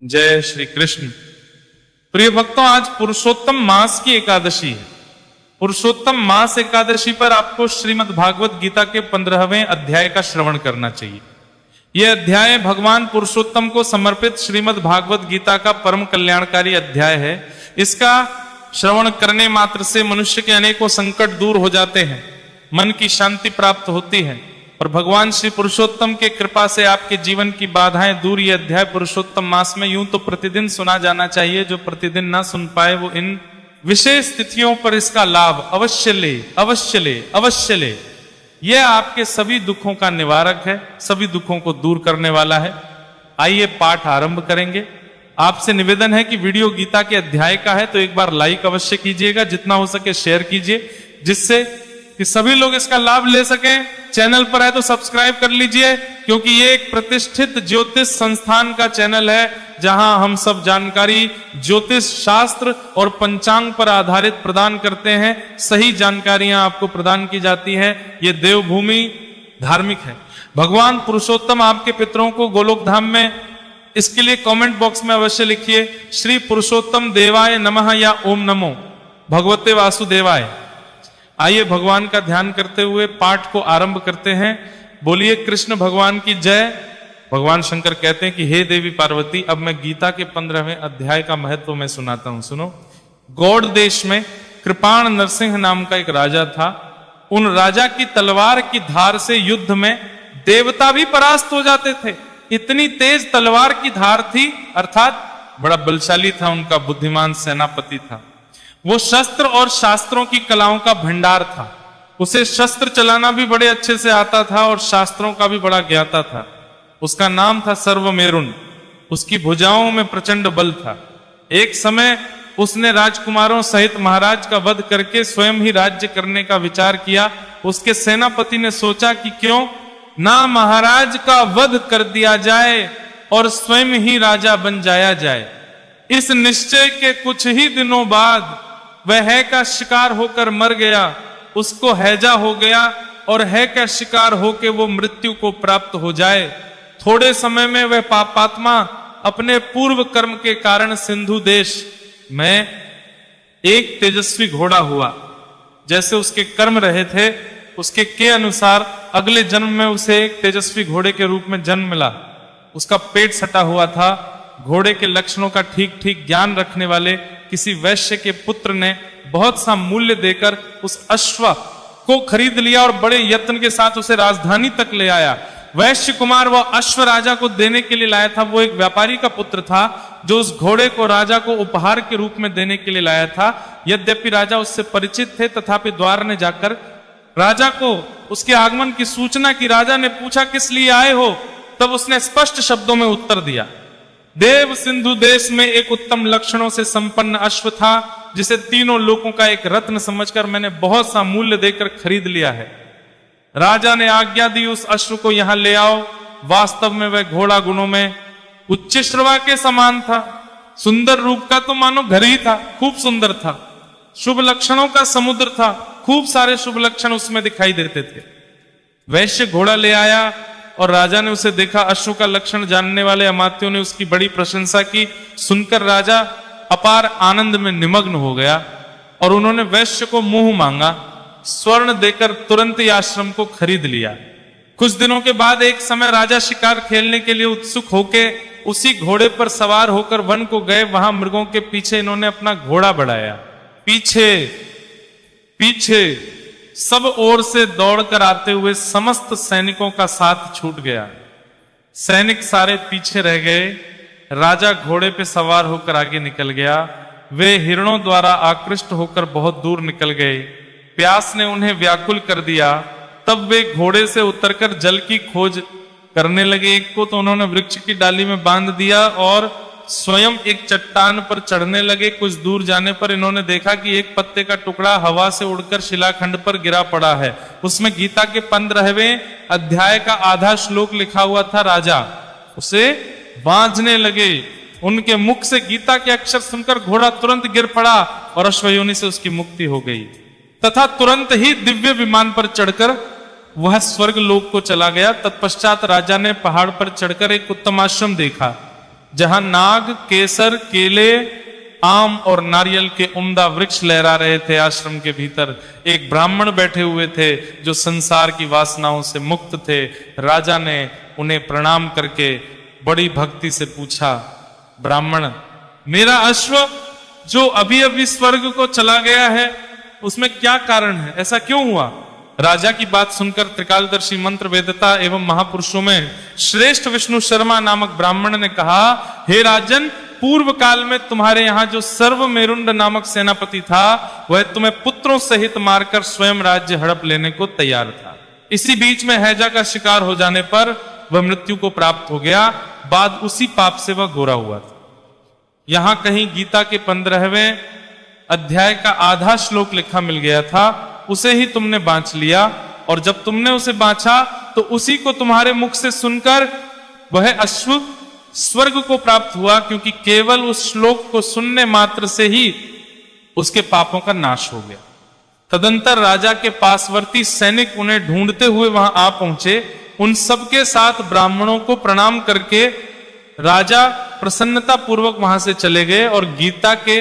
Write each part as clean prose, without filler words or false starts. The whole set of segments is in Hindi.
जय श्री कृष्ण। प्रिय भक्तों, आज पुरुषोत्तम मास की एकादशी है। पुरुषोत्तम मास एकादशी पर आपको श्रीमद् भागवत गीता के 15वें अध्याय का श्रवण करना चाहिए। यह अध्याय भगवान पुरुषोत्तम को समर्पित श्रीमद् भागवत गीता का परम कल्याणकारी अध्याय है। इसका श्रवण करने मात्र से मनुष्य के अनेकों संकट दूर हो जाते हैं, मन की शांति प्राप्त होती है और भगवान श्री पुरुषोत्तम के कृपा से आपके जीवन की बाधाएं दूर। ये अध्याय पुरुषोत्तम मास में यूं तो प्रतिदिन सुना जाना चाहिए। जो प्रतिदिन ना सुन पाए वो इन विशेष तिथियों पर इसका लाभ अवश्य ले, अवश्य ले, अवश्य ले। यह आपके सभी दुखों का निवारक है, सभी दुखों को दूर करने वाला है। आइए पाठ आरंभ करेंगे। आपसे निवेदन है कि वीडियो गीता के अध्याय का है तो एक बार लाइक अवश्य कीजिएगा, जितना हो सके शेयर कीजिए, जिससे कि सभी लोग इसका लाभ ले सकें। चैनल पर है तो सब्सक्राइब कर लीजिए, क्योंकि ये एक प्रतिष्ठित ज्योतिष संस्थान का चैनल है, जहां हम सब जानकारी ज्योतिष शास्त्र और पंचांग पर आधारित प्रदान करते हैं। सही जानकारियां आपको प्रदान की जाती हैं। ये देवभूमि धार्मिक है। भगवान पुरुषोत्तम आपके पितरों को गोलोक धाम में, इसके लिए कमेंट बॉक्स में अवश्य लिखिए श्री पुरुषोत्तम देवाय नमः या ओम नमो भगवते वासुदेवाय। आइए भगवान का ध्यान करते हुए पाठ को आरंभ करते हैं। बोलिए कृष्ण भगवान की जय। भगवान शंकर कहते हैं कि हे देवी पार्वती, अब मैं गीता के 15वें अध्याय का महत्व मैं सुनाता हूं, सुनो। गौड़ देश में कृपाण नरसिंह नाम का एक राजा था। उन राजा की तलवार की धार से युद्ध में देवता भी परास्त हो जाते थे। इतनी तेज तलवार की धार थी, अर्थात बड़ा बलशाली था, उनका बुद्धिमान सेनापति था। वो शस्त्र और शास्त्रों की कलाओं का भंडार था। उसे शस्त्र चलाना भी बड़े अच्छे से आता था और शास्त्रों का भी बड़ा ज्ञाता था। उसका नाम था सर्वमेरुन। उसकी भुजाओं में प्रचंड बल था। एक समय उसने राजकुमारों सहित महाराज का वध करके स्वयं ही राज्य करने का विचार किया। उसके सेनापति ने सोचा कि क्यों ना महाराज का वध कर दिया जाए और स्वयं ही राजा बन जाया जाए। इस निश्चय के कुछ ही दिनों बाद वह है का शिकार होकर मर गया। उसको हैजा हो गया और है का शिकार होकर वो मृत्यु को प्राप्त हो जाए। थोड़े समय में वह पापात्मा अपने पूर्व कर्म के कारण सिंधु देश में एक तेजस्वी घोड़ा हुआ। जैसे उसके कर्म रहे थे उसके के अनुसार अगले जन्म में उसे एक तेजस्वी घोड़े के रूप में जन्म मिला। उसका पेट सटा हुआ था। घोड़े के लक्षणों का ठीक ठीक ज्ञान रखने वाले किसी वैश्य के पुत्र ने बहुत सा मूल्य देकर उस अश्व को खरीद लिया और बड़े यत्न के साथ उसे राजधानी तक ले आया। वैश्य कुमार वह अश्व राजा को देने के लिए लाया था। वो एक व्यापारी का पुत्र था जो उस घोड़े को राजा को उपहार के रूप में देने के लिए लाया था। यद्यपि राजा उससे परिचित थे, तथापि द्वार ने जाकर राजा को उसके आगमन की सूचना की। राजा ने पूछा किस लिए आए हो? तब उसने स्पष्ट शब्दों में उत्तर दिया, देव सिंधु देश में एक उत्तम लक्षणों से संपन्न अश्व था, जिसे तीनों लोगों का एक रत्न समझकर मैंने बहुत सा मूल्य देकर खरीद लिया है। राजा ने आज्ञा दी उस अश्व को यहां ले आओ। वास्तव में वह घोड़ा गुणों में उच्च श्रवा के समान था। सुंदर रूप का तो मानो घर ही था, खूब सुंदर था। शुभ लक्षणों का समुद्र था, खूब सारे शुभ लक्षण उसमें दिखाई देते थे। वैश्य घोड़ा ले आया और राजा ने उसे देखा। अश्व का लक्षण जानने वाले अमात्यों ने उसकी बड़ी प्रशंसा की। सुनकर राजा अपार आनंद में निमग्न हो गया और उन्होंने वैश्य को मुंह मांगा। स्वर्ण देकर तुरंत ही आश्रम को खरीद लिया। कुछ दिनों के बाद एक समय राजा शिकार खेलने के लिए उत्सुक होके उसी घोड़े पर सवार होकर वन को गए। वहां मृगों के पीछे इन्होंने अपना घोड़ा बढ़ाया। पीछे पीछे सब ओर से दौड़कर आते हुए समस्त सैनिकों का साथ छूट गया। सैनिक सारे पीछे रह गए। राजा घोड़े पे सवार होकर आगे निकल गया। वे हिरणों द्वारा आकृष्ट होकर बहुत दूर निकल गए। प्यास ने उन्हें व्याकुल कर दिया। तब वे घोड़े से उतरकर जल की खोज करने लगे। एक को तो उन्होंने वृक्ष की डाली में बांध दिया और स्वयं एक चट्टान पर चढ़ने लगे। कुछ दूर जाने पर इन्होंने देखा कि एक पत्ते का टुकड़ा हवा से उड़कर शिलाखंड पर गिरा पड़ा है। उसमें गीता के 15वें अध्याय का आधा श्लोक लिखा हुआ था। राजा उसे बांझने लगे। उनके मुख से गीता के अक्षर सुनकर घोड़ा तुरंत गिर पड़ा और अश्वयोनि से उसकी मुक्ति हो गई। तथा तुरंत ही दिव्य विमान पर चढ़कर वह स्वर्ग लोक को चला गया। तत्पश्चात राजा ने पहाड़ पर चढ़कर एक उत्तम आश्रम देखा। जहां नाग, केसर, केले, आम और नारियल के उम्दा वृक्ष लहरा रहे थे। आश्रम के भीतर एक ब्राह्मण बैठे हुए थे जो संसार की वासनाओं से मुक्त थे। राजा ने उन्हें प्रणाम करके बड़ी भक्ति से पूछा, ब्राह्मण, मेरा अश्व जो अभी अभी स्वर्ग को चला गया है उसमें क्या कारण है, ऐसा क्यों हुआ? राजा की बात सुनकर त्रिकालदर्शी मंत्र वेदता एवं महापुरुषों में श्रेष्ठ विष्णु शर्मा नामक ब्राह्मण ने कहा, हे राजन, पूर्व काल में तुम्हारे यहां जो सर्व मेरुंड नामक सेनापति था वह तुम्हें पुत्रों सहित मारकर स्वयं राज्य हड़प लेने को तैयार था। इसी बीच में हैजा का शिकार हो जाने पर वह मृत्यु को प्राप्त हो गया। बाद उसी पाप से वह गोरा हुआ था। यहां कहीं गीता के 15वें अध्याय का आधा श्लोक लिखा मिल गया था, उसे ही तुमने बांच लिया, और जब तुमने उसे बांचा तो उसी को तुम्हारे मुख से सुनकर वह अश्व स्वर्ग को प्राप्त हुआ, क्योंकि केवल उस श्लोक को सुनने मात्र से ही उसके पापों का नाश हो गया। तदंतर राजा के पासवर्ती सैनिक उन्हें ढूंढते हुए वहां आ पहुंचे। उन सबके साथ ब्राह्मणों को प्रणाम करके राजा प्रसन्नता पूर्वक वहां से चले गए और गीता के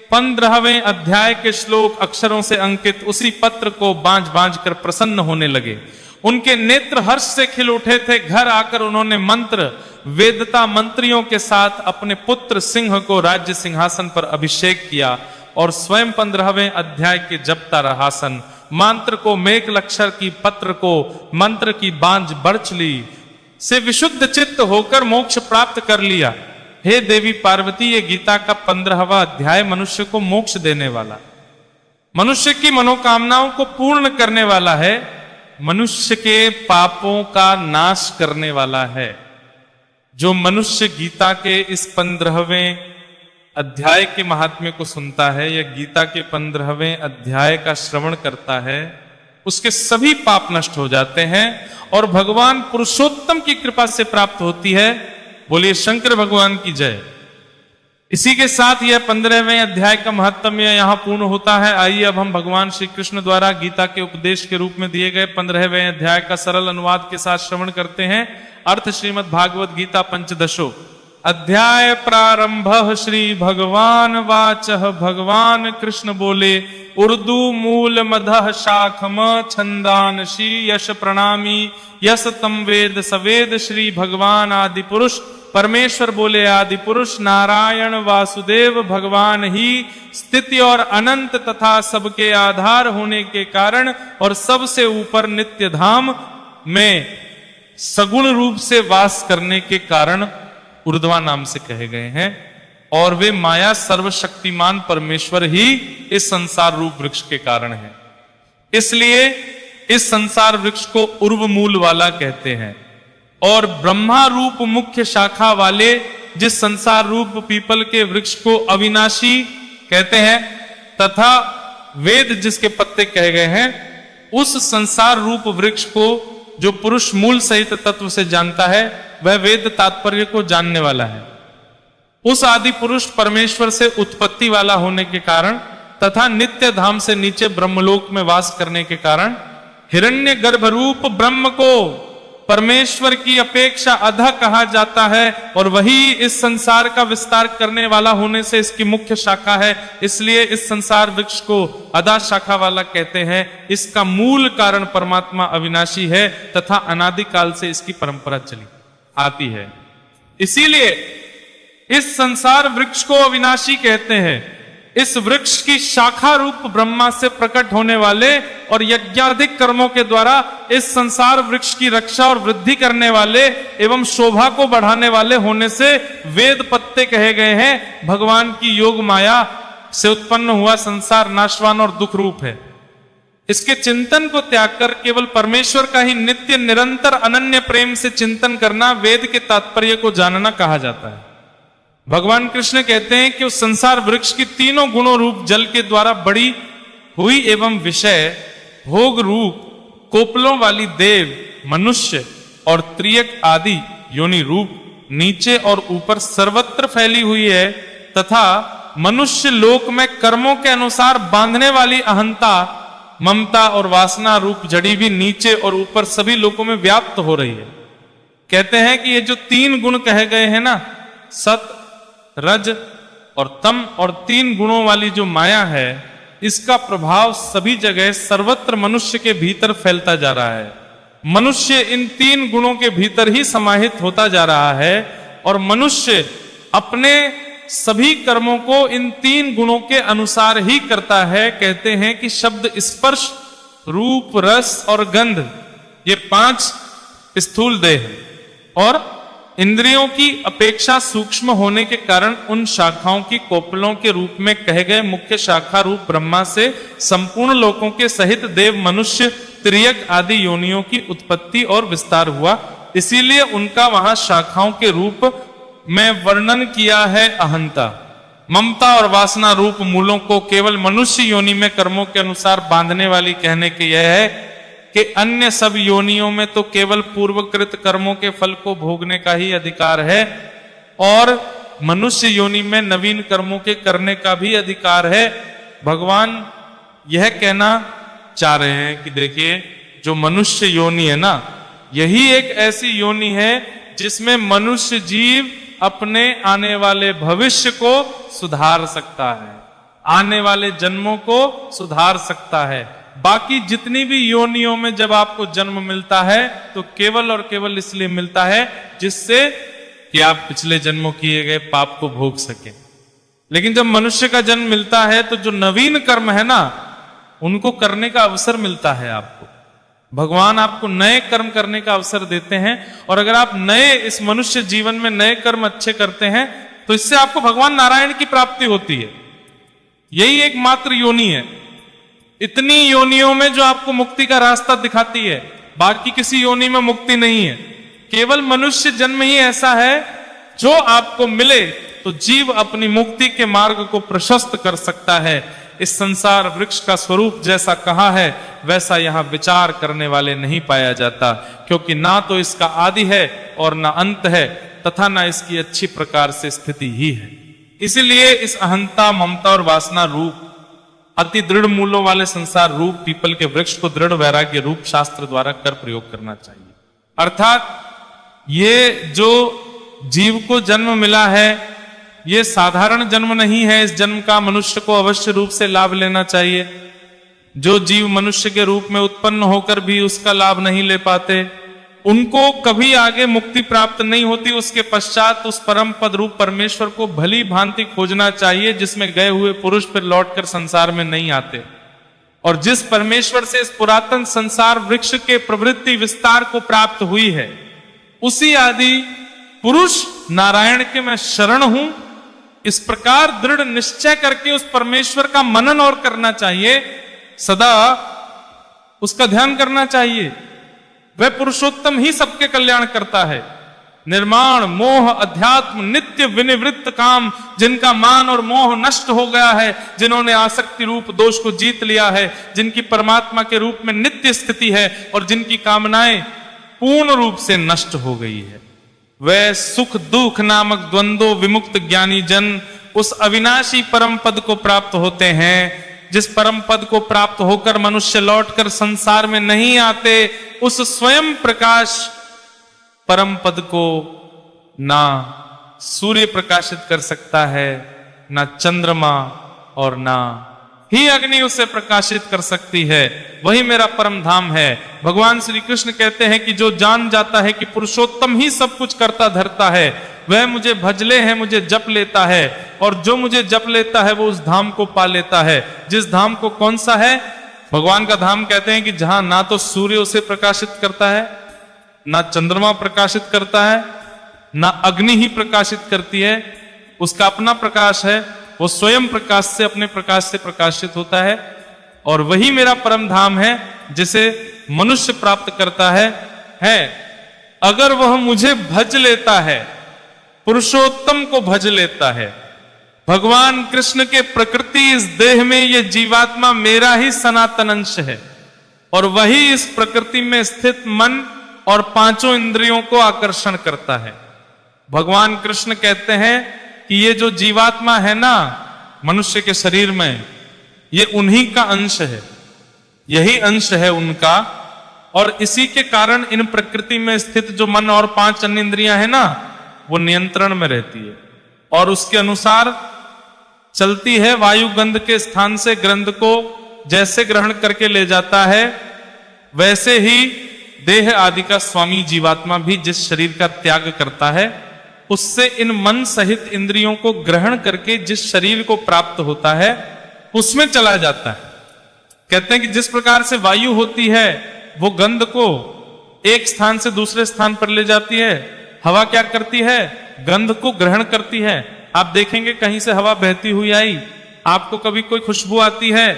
15वें अध्याय के श्लोक अक्षरों से अंकित उसी पत्र को बांझ बांझ कर प्रसन्न होने लगे। उनके नेत्र हर्ष से खिल उठे थे। घर आकर उन्होंने मंत्र वेदता मंत्रियों के साथ अपने पुत्र सिंह को राज्य सिंहासन पर अभिषेक किया और स्वयं 15वें अध्याय के जपता रहासन मंत्र को मेघ लक्षर की पत्र को मंत्र की बांझ बरछली से विशुद्ध चित्त होकर मोक्ष प्राप्त कर लिया। हे देवी पार्वती, ये गीता का 15वां अध्याय मनुष्य को मोक्ष देने वाला, मनुष्य की मनोकामनाओं को पूर्ण करने वाला है, मनुष्य के पापों का नाश करने वाला है। जो मनुष्य गीता के इस 15वें अध्याय के महात्म्य को सुनता है या गीता के 15वें अध्याय का श्रवण करता है, उसके सभी पाप नष्ट हो जाते हैं और भगवान पुरुषोत्तम की कृपा से प्राप्त होती है। बोलिए शंकर भगवान की जय। इसी के साथ यह 15वें अध्याय का महत्व यहां पूर्ण होता है। आइए अब हम भगवान श्री कृष्ण द्वारा गीता के उपदेश के रूप में दिए गए 15वें अध्याय का सरल अनुवाद के साथ श्रवण करते हैं। अर्थ श्रीमद् भागवत गीता पंचदशो अध्याय प्रारंभ। श्री भगवान वाचः भगवान कृष्ण बोले, उर्दू मूल मधः शाखम छंदानशी यश प्रणामी यस तम वेद सवेद। श्री भगवान आदि पुरुष परमेश्वर बोले, आदि पुरुष नारायण वासुदेव भगवान ही स्थिति और अनंत तथा सबके आधार होने के कारण और सबसे ऊपर नित्य धाम में सगुण रूप से वास करने के कारण ऊर्ध्वा नाम से कहे गए हैं। और वे माया सर्वशक्तिमान परमेश्वर ही इस संसार रूप वृक्ष के कारण है। इसलिए इस संसार वृक्ष को उर्व मूल वाला कहते हैं। और ब्रह्मा रूप मुख्य शाखा वाले जिस संसार रूप पीपल के वृक्ष को अविनाशी कहते हैं तथा वेद जिसके पत्ते कहे गए हैं, उस संसार रूप वृक्ष को जो पुरुष मूल सहित तत्व से जानता है वह वेद तात्पर्य को जानने वाला है। उस आदि पुरुष परमेश्वर से उत्पत्ति वाला होने के कारण तथा नित्य धाम से नीचे ब्रह्मलोक में वास करने के कारण हिरण्य गर्भ रूप ब्रह्म को परमेश्वर की अपेक्षा अधा कहा जाता है और वही इस संसार का विस्तार करने वाला होने से इसकी मुख्य शाखा है। इसलिए इस संसार वृक्ष को अधा शाखा वाला कहते हैं। इसका मूल कारण परमात्मा अविनाशी है तथा अनादि काल से इसकी परंपरा चली आती है। इसीलिए इस संसार वृक्ष को अविनाशी कहते हैं। इस वृक्ष की शाखा रूप ब्रह्मा से प्रकट होने वाले और यज्ञाधिक कर्मों के द्वारा इस संसार वृक्ष की रक्षा और वृद्धि करने वाले एवं शोभा को बढ़ाने वाले होने से वेद पत्ते कहे गए हैं। भगवान की योग माया से उत्पन्न हुआ संसार नाशवान और दुख रूप है। इसके चिंतन को त्याग कर केवल परमेश्वर का ही नित्य निरंतर अनन्य प्रेम से चिंतन करना वेद के तात्पर्य को जानना कहा जाता है। भगवान कृष्ण कहते हैं कि उस संसार वृक्ष की तीनों गुणों रूप जल के द्वारा बड़ी हुई एवं विषय भोग रूप कोपलों वाली देव मनुष्य और त्रियक आदि योनि रूप नीचे और ऊपर सर्वत्र फैली हुई है तथा मनुष्य लोक में कर्मों के अनुसार बांधने वाली अहंता ममता और वासना रूप जड़ी भी नीचे और ऊपर सभी लोकों में व्याप्त हो रही है। कहते हैं कि ये जो तीन गुण कहे गए हैं ना, सत, रज और तम और 3 गुणों वाली जो माया है, इसका प्रभाव सभी जगह सर्वत्र मनुष्य के भीतर फैलता जा रहा है। मनुष्य इन 3 गुणों के भीतर ही समाहित होता जा रहा है और मनुष्य अपने सभी कर्मों को इन 3 गुणों के अनुसार ही करता है। कहते हैं कि शब्द, स्पर्श, रूप, रस और गंध, ये 5 स्थूल देह हैं और इंद्रियों की अपेक्षा सूक्ष्म होने के कारण उन शाखाओं की कोपलों के रूप में कहे गए मुख्य शाखा रूप ब्रह्मा से संपूर्ण लोकों के सहित देव, मनुष्य, तिर्यक आदि योनियों की उत्पत्ति और विस्तार हुआ। इसीलिए उनका वहां शाखाओं के रूप में वर्णन किया है अहंता। ममता और वासना रूप मूलों को केवल मनुष्य योनि में कर्मों के अनुसार बांधने वाली कहने के यह है कि अन्य सब योनियों में तो केवल पूर्वकृत कर्मों के फल को भोगने का ही अधिकार है और मनुष्य योनि में नवीन कर्मों के करने का भी अधिकार है। भगवान यह कहना चाह रहे हैं कि देखिए, जो मनुष्य योनि है ना, यही एक ऐसी योनि है जिसमें मनुष्य जीव अपने आने वाले भविष्य को सुधार सकता है, आने वाले जन्मों को सुधार सकता है। बाकी जितनी भी योनियों में जब आपको जन्म मिलता है तो केवल और केवल इसलिए मिलता है जिससे कि आप पिछले जन्मों किए गए पाप को भोग सके। लेकिन जब मनुष्य का जन्म मिलता है तो जो नवीन कर्म है ना, उनको करने का अवसर मिलता है आपको। भगवान आपको नए कर्म करने का अवसर देते हैं और अगर आप नए इस मनुष्य जीवन में नए कर्म अच्छे करते हैं तो इससे आपको भगवान नारायण की प्राप्ति होती है। यही एकमात्र योनि है इतनी योनियों में जो आपको मुक्ति का रास्ता दिखाती है। बाकी किसी योनि में मुक्ति नहीं है, केवल मनुष्य जन्म ही ऐसा है जो आपको मिले तो जीव अपनी मुक्ति के मार्ग को प्रशस्त कर सकता है। इस संसार वृक्ष का स्वरूप जैसा कहा है वैसा यहां विचार करने वाले नहीं पाया जाता, क्योंकि ना तो इसका आदि है और ना अंत है तथा ना इसकी अच्छी प्रकार से स्थिति ही है। इसलिए इस अहंता, ममता और वासना रूप अति दृढ़ मूलों वाले संसार रूप पीपल के वृक्ष को दृढ़ वैराग्य रूप शास्त्र द्वारा कर प्रयोग करना चाहिए। अर्थात ये जो जीव को जन्म मिला है ये साधारण जन्म नहीं है। इस जन्म का मनुष्य को अवश्य रूप से लाभ लेना चाहिए। जो जीव मनुष्य के रूप में उत्पन्न होकर भी उसका लाभ नहीं ले पाते, उनको कभी आगे मुक्ति प्राप्त नहीं होती। उसके पश्चात उस परम पद रूप परमेश्वर को भली भांति खोजना चाहिए, जिसमें गए हुए पुरुष फिर लौटकर संसार में नहीं आते और जिस परमेश्वर से इस पुरातन संसार वृक्ष के प्रवृत्ति विस्तार को प्राप्त हुई है, उसी आदि पुरुष नारायण के मैं शरण हूं। इस प्रकार दृढ़ निश्चय करके उस परमेश्वर का मनन और करना चाहिए, सदा उसका ध्यान करना चाहिए। वह पुरुषोत्तम ही सबके कल्याण करता है। निर्माण, मोह, अध्यात्म, नित्य विनिवृत्त काम, जिनका मान और मोह नष्ट हो गया है, जिन्होंने आसक्ति रूप दोष को जीत लिया है, जिनकी परमात्मा के रूप में नित्य स्थिति है और जिनकी कामनाएं पूर्ण रूप से नष्ट हो गई है, वह सुख दुख नामक द्वंद्व विमुक्त ज्ञानी जन उस अविनाशी परम पद को प्राप्त होते हैं। जिस परम पद को प्राप्त होकर मनुष्य लौटकर संसार में नहीं आते, उस स्वयं प्रकाश परम पद को ना सूर्य प्रकाशित कर सकता है, ना चंद्रमा और ना ही अग्नि उसे प्रकाशित कर सकती है। वही मेरा परम धाम है। भगवान श्री कृष्ण कहते हैं कि जो जान जाता है कि पुरुषोत्तम ही सब कुछ करता धरता है, वह मुझे भजले है, मुझे जप लेता है और जो मुझे जप लेता है वो उस धाम को पा लेता है। जिस धाम को कौन सा है? भगवान का धाम कहते हैं कि जहां ना तो सूर्य उसे प्रकाशित करता है, ना चंद्रमा प्रकाशित करता है, ना अग्नि ही प्रकाशित करती है, उसका अपना प्रकाश है, वो स्वयं प्रकाश से अपने प्रकाश से प्रकाशित होता है। और वही मेरा परम धाम है जिसे मनुष्य प्राप्त करता है। अगर वह मुझे भज लेता है, पुरुषोत्तम को भज लेता है, भगवान कृष्ण के प्रकृति इस देह में ये जीवात्मा मेरा ही सनातन अंश है और वही इस प्रकृति में स्थित मन और पांचों इंद्रियों को आकर्षण करता है। भगवान कृष्ण कहते हैं कि ये जो जीवात्मा है ना मनुष्य के शरीर में, ये उन्हीं का अंश है, यही अंश है उनका। और इसी के कारण इन प्रकृति में स्थित जो मन और 5 अन्य इंद्रियां है ना, वो नियंत्रण में रहती है और उसके अनुसार चलती है। वायु गंध के स्थान से ग्रंथ को जैसे ग्रहण करके ले जाता है, वैसे ही देह आदि का स्वामी जीवात्मा भी जिस शरीर का त्याग करता है, उससे इन मन सहित इंद्रियों को ग्रहण करके जिस शरीर को प्राप्त होता है उसमें चला जाता है। कहते हैं कि जिस प्रकार से वायु होती है वो गंध को एक स्थान से दूसरे स्थान पर ले जाती है, हवा क्या करती है, गंध को ग्रहण करती है। आप देखेंगे कहीं से हवा बहती हुई आई, आपको कभी कोई खुशबू आती है,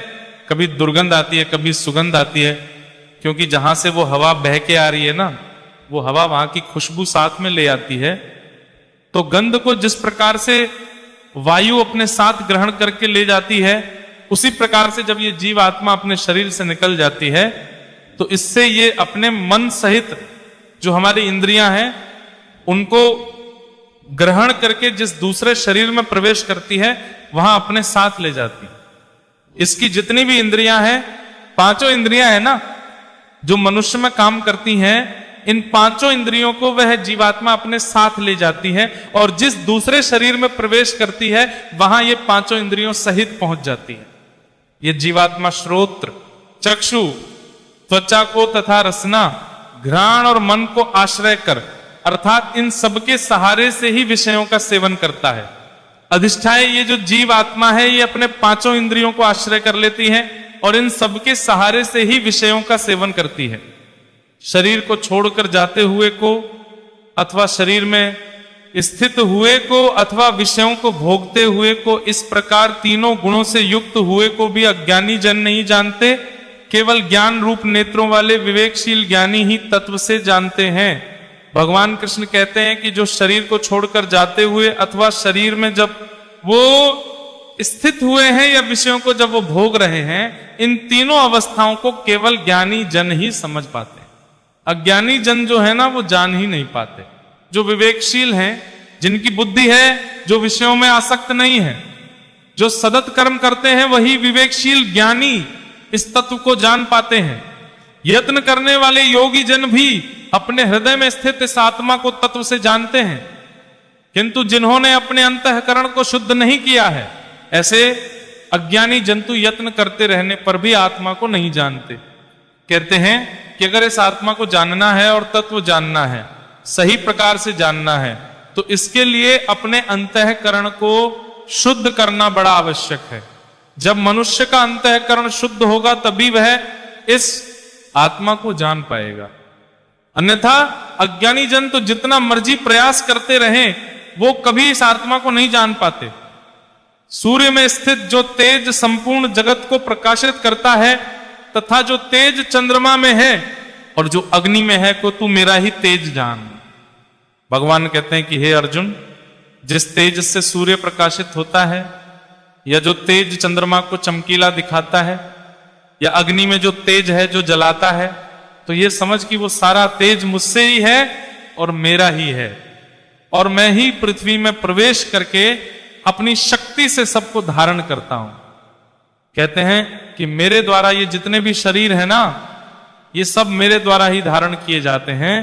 कभी दुर्गंध आती है, कभी सुगंध आती है, क्योंकि जहां से वो हवा बह के आ रही है ना, वो हवा वहां की खुशबू साथ में ले आती है। तो गंध को जिस प्रकार से वायु अपने साथ ग्रहण करके ले जाती है, उसी प्रकार से जब ये जीव आत्मा अपने शरीर से निकल जाती है तो इससे ये अपने मन सहित जो हमारी इंद्रियां हैं उनको ग्रहण करके जिस दूसरे शरीर में प्रवेश करती है वहां अपने साथ ले जाती है। इसकी जितनी भी इंद्रियां हैं, पांचों इंद्रियां हैं ना जो मनुष्य में काम करती हैं, इन पांचों इंद्रियों को वह जीवात्मा अपने साथ ले जाती है और जिस दूसरे शरीर में प्रवेश करती है वहां ये पांचों इंद्रियों सहित पहुंच जाती है। ये जीवात्मा श्रोत्र, चक्षु, त्वचा को तथा रसना, घ्राण और मन को आश्रय कर अर्थात इन सबके सहारे से ही विषयों का सेवन करता है। अधिष्ठाय ये जो जीव आत्मा है ये अपने पांचों इंद्रियों को आश्रय कर लेती है और इन सबके सहारे से ही विषयों का सेवन करती है। शरीर को छोड़कर जाते हुए को अथवा शरीर में स्थित हुए को अथवा विषयों को भोगते हुए को, इस प्रकार तीनों गुणों से युक्त हुए को भी अज्ञानी जन नहीं जानते, केवल ज्ञान रूप नेत्रों वाले विवेकशील ज्ञानी ही तत्व से जानते हैं। भगवान कृष्ण कहते हैं कि जो शरीर को छोड़कर जाते हुए अथवा शरीर में जब वो स्थित हुए हैं या विषयों को जब वो भोग रहे हैं, इन तीनों अवस्थाओं को केवल ज्ञानी जन ही समझ पाते हैं। अज्ञानी जन जो है ना वो जान ही नहीं पाते। जो विवेकशील हैं, जिनकी बुद्धि है, जो विषयों में आसक्त नहीं है, जो सतत कर्म करते हैं, वही विवेकशील ज्ञानी इस तत्व को जान पाते हैं। यत्न करने वाले योगी जन भी अपने हृदय में स्थित इस आत्मा को तत्व से जानते हैं, किंतु जिन्होंने अपने अंतःकरण को शुद्ध नहीं किया है, ऐसे अज्ञानी जंतु यत्न करते रहने पर भी आत्मा को नहीं जानते। कहते हैं कि अगर इस आत्मा को जानना है और तत्व जानना है, सही प्रकार से जानना है, तो इसके लिए अपने अंतःकरण को शुद्ध करना बड़ा आवश्यक है। जब मनुष्य का अंतःकरण शुद्ध होगा तभी वह इस आत्मा को जान पाएगा। अन्यथा अज्ञानी जन तो जितना मर्जी प्रयास करते रहें, वो कभी इस आत्मा को नहीं जान पाते। सूर्य में स्थित जो तेज संपूर्ण जगत को प्रकाशित करता है तथा जो तेज चंद्रमा में है और जो अग्नि में है को तू मेरा ही तेज जान। भगवान कहते हैं कि हे अर्जुन, जिस तेज से सूर्य प्रकाशित होता है या जो तेज चंद्रमा को चमकीला दिखाता है या अग्नि में जो तेज है जो जलाता है, तो ये समझ कि वो सारा तेज मुझसे ही है और मेरा ही है, और मैं ही पृथ्वी में प्रवेश करके अपनी शक्ति से सबको धारण करता हूं। कहते हैं कि मेरे द्वारा ये जितने भी शरीर है ना, ये सब मेरे द्वारा ही धारण किए जाते हैं,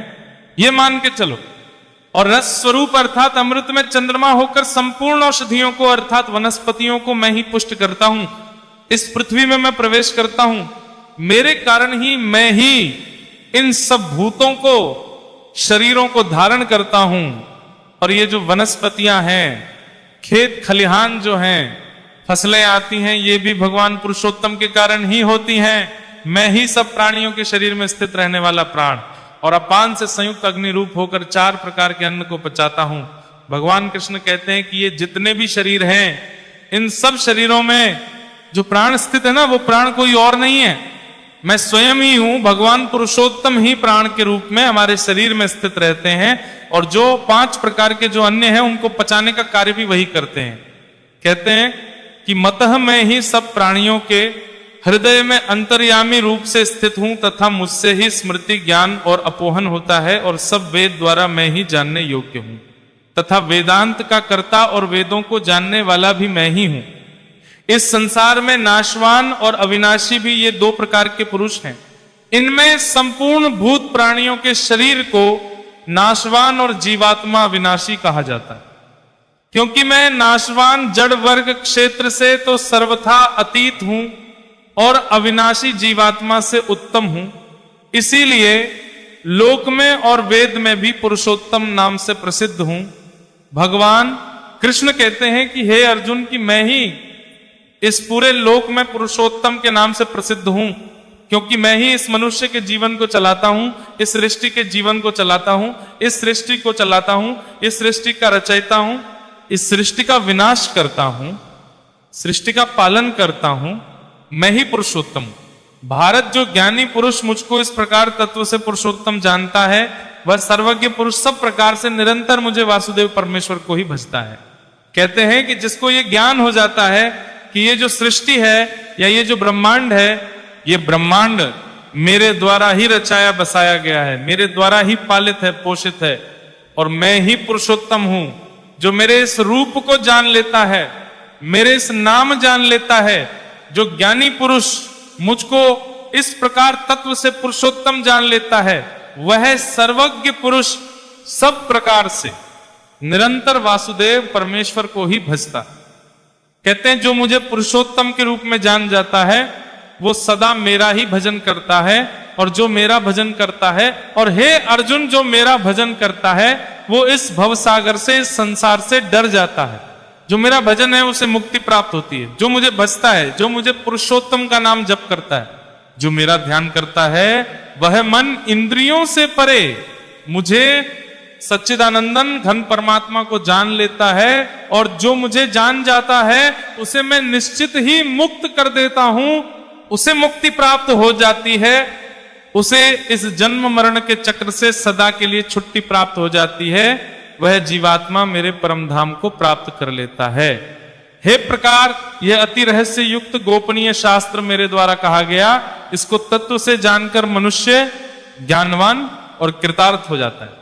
ये मान के चलो। और रस स्वरूप अर्थात अमृत में चंद्रमा होकर संपूर्ण औषधियों को अर्थात वनस्पतियों को मैं ही पुष्ट करता हूं। इस पृथ्वी में मैं प्रवेश करता हूं, मेरे कारण ही मैं ही इन सब भूतों को, शरीरों को धारण करता हूं। और ये जो वनस्पतियां हैं, खेत खलिहान जो हैं, फसलें आती हैं, ये भी भगवान पुरुषोत्तम के कारण ही होती हैं। मैं ही सब प्राणियों के शरीर में स्थित रहने वाला प्राण और अपान से संयुक्त अग्नि रूप होकर 4 प्रकार के अन्न को पचाता हूं। भगवान कृष्ण कहते हैं कि ये जितने भी शरीर हैं, इन सब शरीरों में जो प्राण स्थित है ना, वो प्राण कोई और नहीं है, मैं स्वयं ही हूं। भगवान पुरुषोत्तम ही प्राण के रूप में हमारे शरीर में स्थित रहते हैं और जो 5 प्रकार के जो अन्न हैं उनको पचाने का कार्य भी वही करते हैं। कहते हैं कि मतः मैं ही सब प्राणियों के हृदय में अंतर्यामी रूप से स्थित हूं तथा मुझसे ही स्मृति, ज्ञान और अपोहन होता है और सब वेद द्वारा मैं ही जानने योग्य हूं तथा वेदांत का कर्ता और वेदों को जानने वाला भी मैं ही हूं। इस संसार में नाशवान और अविनाशी भी ये 2 प्रकार के पुरुष हैं। इनमें संपूर्ण भूत प्राणियों के शरीर को नाशवान और जीवात्मा विनाशी कहा जाता है। क्योंकि मैं नाशवान जड़ वर्ग क्षेत्र से तो सर्वथा अतीत हूं और अविनाशी जीवात्मा से उत्तम हूं, इसीलिए लोक में और वेद में भी पुरुषोत्तम नाम से प्रसिद्ध हूं। भगवान कृष्ण कहते हैं कि हे अर्जुन, कि मैं ही इस पूरे लोक में पुरुषोत्तम के नाम से प्रसिद्ध हूं, क्योंकि मैं ही इस मनुष्य के जीवन को चलाता हूं, इस सृष्टि के जीवन को चलाता हूं, इस सृष्टि को चलाता हूं, इस सृष्टि का रचयिता हूं, इस सृष्टि का विनाश करता हूं, सृष्टि का पालन करता हूं, मैं ही पुरुषोत्तम हूं। भारत जो ज्ञानी पुरुष मुझको इस प्रकार तत्व से पुरुषोत्तम जानता है, वह सर्वज्ञ पुरुष सब प्रकार से निरंतर मुझे वासुदेव परमेश्वर को ही भजता है। कहते हैं कि जिसको ये ज्ञान हो जाता है कि ये जो सृष्टि है या ये जो ब्रह्मांड है, ये ब्रह्मांड मेरे द्वारा ही रचाया बसाया गया है, मेरे द्वारा ही पालित है, पोषित है, और मैं ही पुरुषोत्तम हूं। जो मेरे इस रूप को जान लेता है, मेरे इस नाम जान लेता है, जो ज्ञानी पुरुष मुझको इस प्रकार तत्व से पुरुषोत्तम जान लेता है, वह सर्वज्ञ पुरुष सब प्रकार से निरंतर वासुदेव परमेश्वर को ही भजता। कहते हैं जो मुझे पुरुषोत्तम के रूप में जान जाता है, वो सदा मेरा ही भजन करता है, और जो मेरा भजन करता है, और हे अर्जुन, जो मेरा भजन करता है वो इस भवसागर से, इस संसार से डर जाता है। जो मेरा भजन है उसे मुक्ति प्राप्त होती है। जो मुझे भजता है, जो मुझे पुरुषोत्तम का नाम जप करता है, जो मेरा ध्यान करता है, वह मन इंद्रियों से परे मुझे सच्चिदानंदन घन परमात्मा को जान लेता है, और जो मुझे जान जाता है उसे मैं निश्चित ही मुक्त कर देता हूं, उसे मुक्ति प्राप्त हो जाती है, उसे इस जन्म मरण के चक्र से सदा के लिए छुट्टी प्राप्त हो जाती है, वह जीवात्मा मेरे परम धाम को प्राप्त कर लेता है। हे प्रकार यह अति रहस्य युक्त गोपनीय शास्त्र मेरे द्वारा कहा गया, इसको तत्व से जानकर मनुष्य ज्ञानवान और कृतार्थ हो जाता है।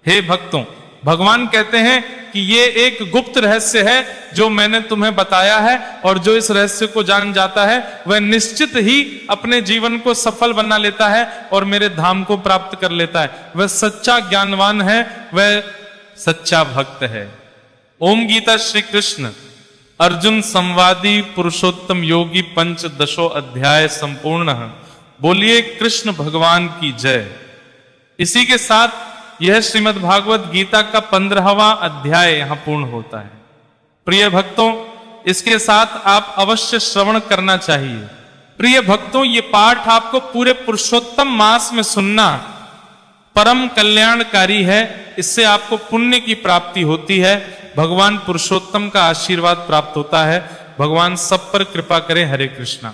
हे भक्तों, भगवान कहते हैं कि ये एक गुप्त रहस्य है जो मैंने तुम्हें बताया है, और जो इस रहस्य को जान जाता है वह निश्चित ही अपने जीवन को सफल बना लेता है और मेरे धाम को प्राप्त कर लेता है। वह सच्चा ज्ञानवान है, वह सच्चा भक्त है। ओम गीता श्री कृष्ण अर्जुन संवादी पुरुषोत्तम योगी पंचदशो अध्याय संपूर्ण। बोलिए कृष्ण भगवान की जय। इसी के साथ यह श्रीमद् भागवत गीता का 15वां अध्याय यहां पूर्ण होता है। प्रिय भक्तों, इसके साथ आप अवश्य श्रवण करना चाहिए। प्रिय भक्तों, ये पाठ आपको पूरे पुरुषोत्तम मास में सुनना परम कल्याणकारी है। इससे आपको पुण्य की प्राप्ति होती है, भगवान पुरुषोत्तम का आशीर्वाद प्राप्त होता है। भगवान सब पर कृपा करें। हरे कृष्णा।